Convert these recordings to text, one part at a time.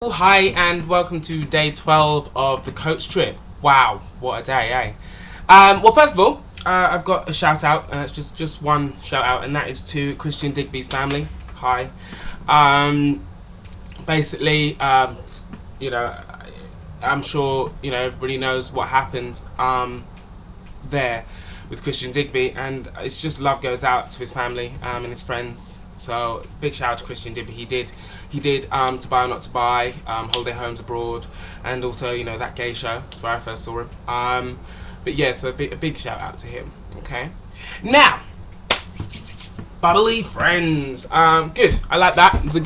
Hi and welcome to day 12 of the coach trip. Wow, what a day, eh? Well, first of all, I've got a shout out, and it's just one shout out, and that is to Christian Digby's family. Hi. Um, basically, you know, I'm sure everybody knows what happened there with Christian Digby, and it's just love goes out to his family and his friends. So big shout out to Christian Digby. He did To Buy or Not to Buy, Holiday Homes Abroad, and also that gay show where I first saw him. But yeah, so a big shout out to him. Okay, now bubbly friends. Good. I like that. It's a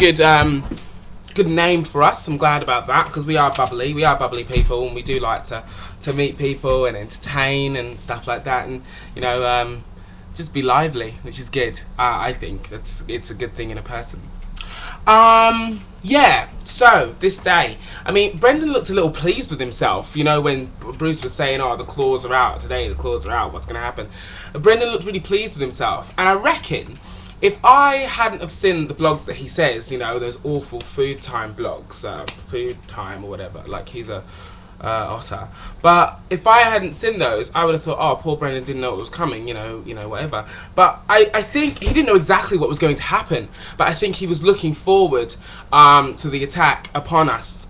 good name for us. I'm glad about that because we are bubbly. We are bubbly people, and we do like to meet people and entertain and stuff like that, and just be lively, which is good. I think it's a good thing in a person. Yeah, so this day, I mean, Brendan looked a little pleased with himself, when Bruce was saying, oh, the claws are out today, the claws are out, what's going to happen? Brendan looked really pleased with himself, and I reckon if I hadn't have seen the blogs that he says, those awful food time blogs, food time or whatever, like he's a otter. But if I hadn't seen those, I would have thought, oh, poor Brendan didn't know what was coming, whatever. But I think he didn't know exactly what was going to happen. But I think he was looking forward to the attack upon us,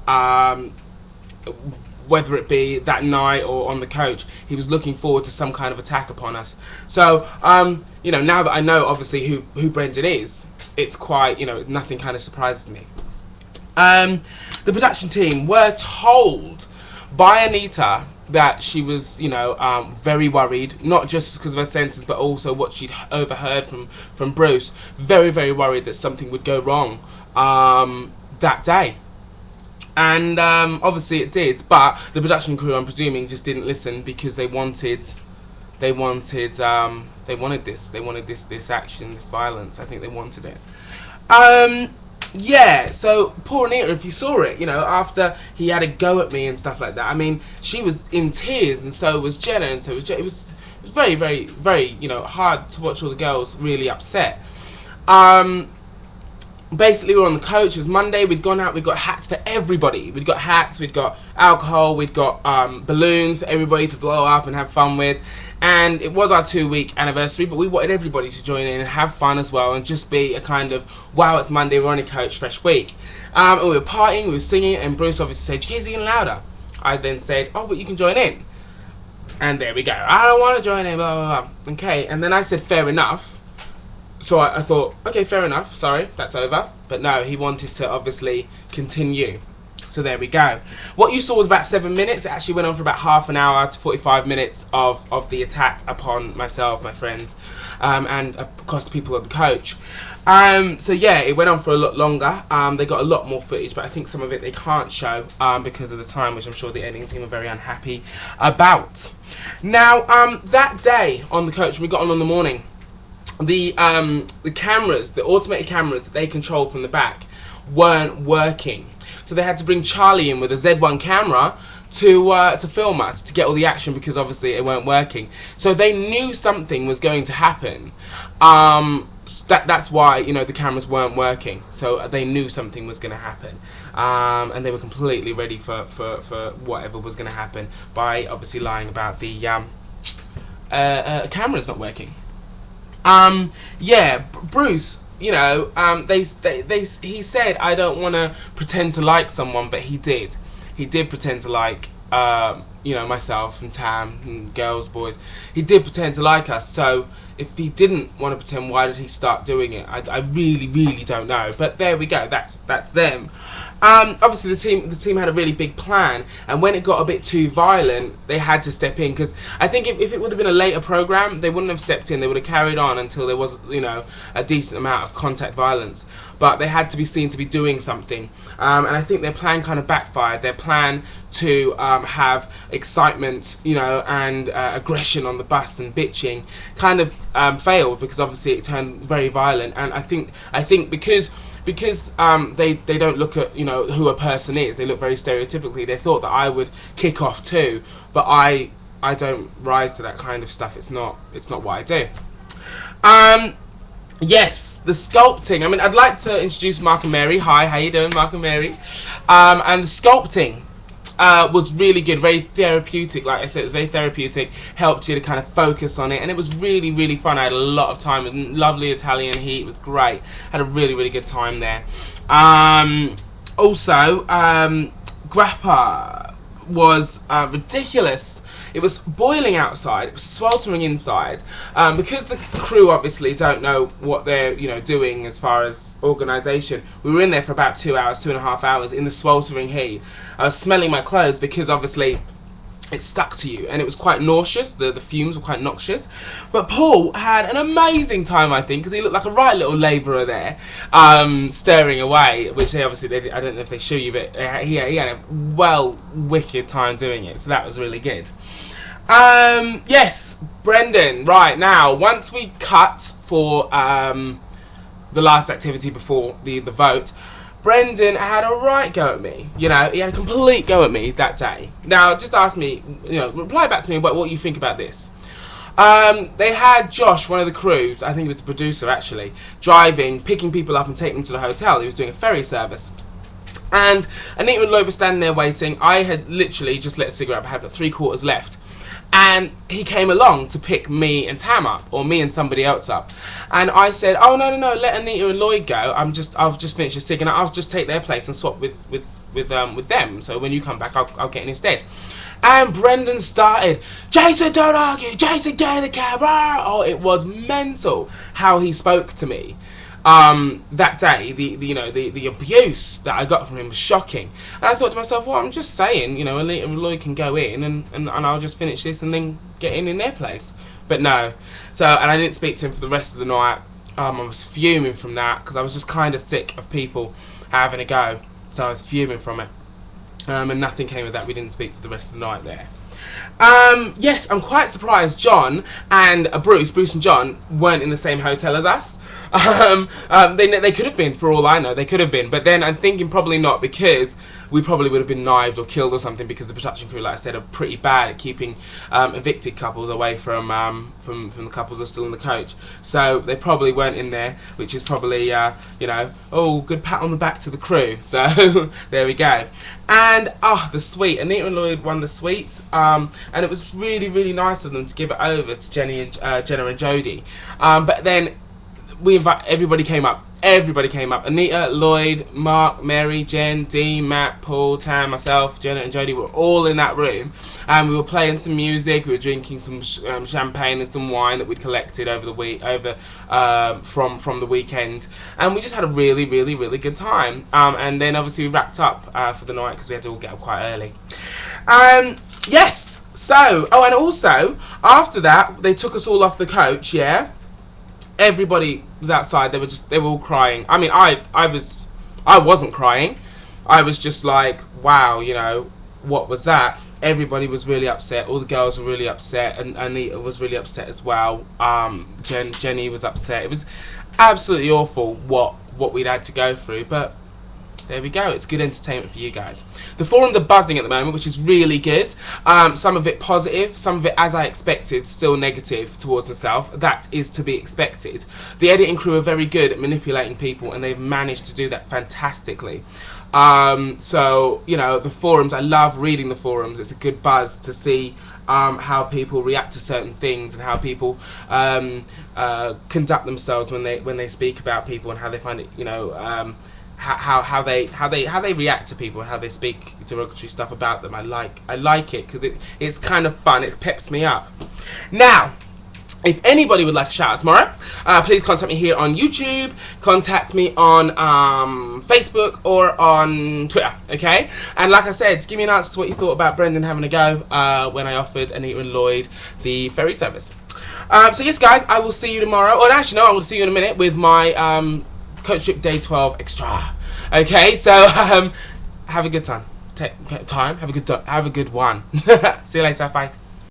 whether it be that night or on the coach. He was looking forward to some kind of attack upon us. So, now that I know, obviously, who Brendan is, it's quite, nothing kind of surprises me. The production team were told by Anita that she was, very worried, not just because of her senses, but also what she'd overheard from Bruce. Very, very worried that something would go wrong that day. And obviously it did, but the production crew, I'm presuming, just didn't listen because they wanted this action, this violence. I think they wanted it. Yeah, so poor Anita, if you saw it, after he had a go at me and stuff like that, I mean, she was in tears, and so was Jenna, and so was it was very, very, very, hard to watch all the girls really upset. Basically, we were on the coach. It was Monday. We'd gone out. We got hats for everybody. We'd got hats. We'd got alcohol. We'd got balloons for everybody to blow up and have fun with. And it was our 2-week anniversary, but we wanted everybody to join in and have fun as well, and just be a kind of, wow, it's Monday. We're on a coach, fresh week. And we were partying. We were singing, and Bruce obviously said, "You guys singing louder." I then said, "Oh, but you can join in." And there we go. I don't want to join in. Blah blah blah. Okay. And then I said, "Fair enough." So I thought, okay, fair enough, sorry, that's over. But no, he wanted to obviously continue. So there we go. What you saw was about 7 minutes. It actually went on for about half an hour to 45 minutes of the attack upon myself, my friends, and across the people on the coach. So yeah, it went on for a lot longer. They got a lot more footage, but I think some of it they can't show because of the time, which I'm sure the editing team are very unhappy about. Now, that day on the coach, when we got on the morning, the cameras, the automated cameras that they control from the back, weren't working. So they had to bring Charlie in with a Z1 camera to film us, to get all the action, because obviously it weren't working. So they knew something was going to happen. That's why the cameras weren't working. So they knew something was going to happen, and they were completely ready for whatever was going to happen by obviously lying about the cameras not working. Yeah, Bruce, he said, I don't want to pretend to like someone, but he did. He did pretend to like, myself and Tam and girls, boys. He did pretend to like us, so if he didn't want to pretend, why did he start doing it? I really, really don't know. But there we go, that's them. Obviously the team had a really big plan, and when it got a bit too violent, they had to step in, because I think if it would have been a later program, they wouldn't have stepped in. They would have carried on until there was a decent amount of contact violence, but they had to be seen to be doing something, and I think their plan kind of backfired. Their plan to have excitement and aggression on the bus and bitching kind of failed, because obviously it turned very violent. And I think because they don't look at who a person is, they look very stereotypically. They thought that I would kick off too, but I don't rise to that kind of stuff. It's not what I do. Yes, the sculpting. I mean, I'd like to introduce Mark and Mary. Hi, how you doing, Mark and Mary? And the sculpting was really good, very therapeutic. Like I said, it was very therapeutic. Helped you to kind of focus on it, and it was really, really fun. I had a lot of time. It was lovely Italian heat. It was great. Had a really, really good time there. Also, grappa was ridiculous. It was boiling outside. It was sweltering inside. Because the crew obviously don't know what they're doing as far as organisation. We were in there for about 2 hours, 2.5 hours in the sweltering heat. I was smelling my clothes because obviously it stuck to you, and it was quite nauseous. The fumes were quite noxious. But Paul had an amazing time, I think, because he looked like a right little labourer there, stirring away, which they obviously, I don't know if they show you, but he had a wicked time doing it, so that was really good. Yes, Brendan, right, now, once we cut for the last activity before the vote, Brendan had a right go at me. He had a complete go at me that day. Now, just ask me, reply back to me what you think about this. They had Josh, one of the crews, I think it was the producer actually, driving, picking people up and taking them to the hotel. He was doing a ferry service. And Anita and Lloyd were standing there waiting. I had literally just lit a cigarette. I had about 3/4 left. And he came along to pick me and Tam up, or me and somebody else up. And I said, oh, no, let Anita and Lloyd go. I've just finished a cig, and I'll just take their place and swap with them. So when you come back, I'll get in instead. And Brendan started, Jason, don't argue. Jason, get in the cab. Oh, it was mental how he spoke to me. That day, the abuse that I got from him was shocking. And I thought to myself, well, I'm just saying, Anita and Lloyd can go in and I'll just finish this and then get in their place. But no. So, and I didn't speak to him for the rest of the night. I was fuming from that because I was just kind of sick of people having a go. So I was fuming from it. And nothing came of that. We didn't speak for the rest of the night there. Yes, I'm quite surprised John and Bruce and John weren't in the same hotel as us. They could have been, for all I know, they could have been. But then I'm thinking probably not, because we probably would have been knifed or killed or something, because the production crew, like I said, are pretty bad at keeping evicted couples away from the couples who are still in the coach. So they probably weren't in there, which is probably, good pat on the back to the crew. So there we go. And, the suite. Anita and Lloyd won the suite. And it was really, really nice of them to give it over to Jenna and Jodie. But then everybody came up. Anita, Lloyd, Mark, Mary, Jen, Dean, Matt, Paul, Tam, myself, Jenna and Jodie were all in that room. And we were playing some music. We were drinking some champagne and some wine that we'd collected over the week, from the weekend. And we just had a really, really, really good time. And then obviously we wrapped up for the night because we had to all get up quite early. Yes. So, and also after that they took us all off the coach. Yeah. Everybody was outside. They were all crying. I mean, I wasn't crying. I was just like, wow, what was that? Everybody was really upset. All the girls were really upset, and Anita was really upset as well. Jenny was upset. It was absolutely awful what we'd had to go through, but there we go. It's good entertainment for you guys. The forums are buzzing at the moment, which is really good. Some of it positive, some of it, as I expected, still negative towards myself. That is to be expected. The editing crew are very good at manipulating people, and they've managed to do that fantastically. So, the forums, I love reading the forums. It's a good buzz to see how people react to certain things, and how people conduct themselves when they speak about people, and how they find it, how they react to people, how they speak derogatory stuff about them. I like it because it's kind of fun. It peps me up. Now, if anybody would like to shout out tomorrow, please contact me here on YouTube, contact me on Facebook or on Twitter, okay? And like I said, give me an answer to what you thought about Brendan having a go when I offered Anita and Lloyd the ferry service. So yes, guys, I will see you tomorrow. Or actually, no, I'm going to see you in a minute with my Coach Trip Day 12 Extra. Okay, so have a good time. Have a good one. See you later. Bye.